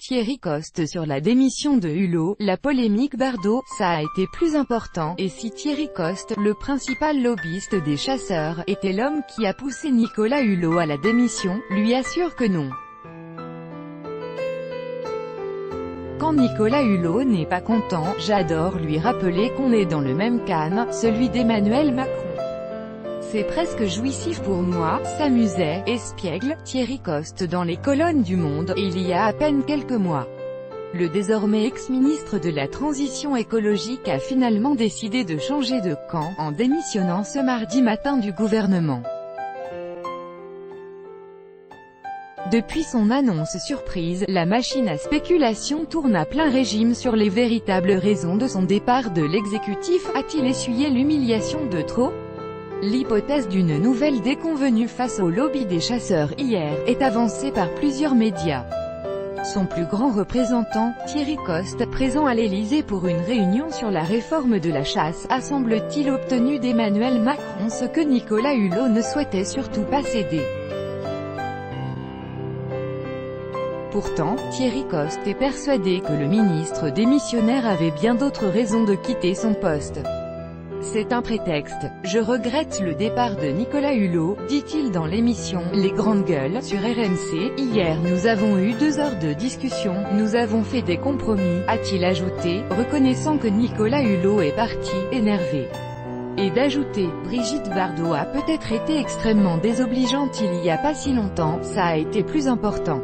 Thierry Coste sur la démission de Hulot, la polémique Bardot, ça a été plus important, et si Thierry Coste, le principal lobbyiste des chasseurs, était l'homme qui a poussé Nicolas Hulot à la démission, lui assure que non. Quand Nicolas Hulot n'est pas content, j'adore lui rappeler qu'on est dans le même canne, celui d'Emmanuel Macron. C'est presque jouissif pour moi, s'amusait, espiègle, Thierry Coste dans les colonnes du Monde, il y a à peine quelques mois. Le désormais ex-ministre de la Transition écologique a finalement décidé de changer de camp, en démissionnant ce mardi matin du gouvernement. Depuis son annonce surprise, la machine à spéculation tourne à plein régime sur les véritables raisons de son départ de l'exécutif. A-t-il essuyé l'humiliation de trop ? L'hypothèse d'une nouvelle déconvenue face au lobby des chasseurs hier, est avancée par plusieurs médias. Son plus grand représentant, Thierry Coste, présent à l'Élysée pour une réunion sur la réforme de la chasse, a semble-t-il obtenu d'Emmanuel Macron ce que Nicolas Hulot ne souhaitait surtout pas céder. Pourtant, Thierry Coste est persuadé que le ministre démissionnaire avait bien d'autres raisons de quitter son poste. C'est un prétexte. Je regrette le départ de Nicolas Hulot, dit-il dans l'émission « Les Grandes Gueules » sur RMC. Hier nous avons eu 2 heures de discussion, nous avons fait des compromis, a-t-il ajouté, reconnaissant que Nicolas Hulot est parti, énervé. Et d'ajouter, Brigitte Bardot a peut-être été extrêmement désobligeante il y a pas si longtemps, ça a été plus important.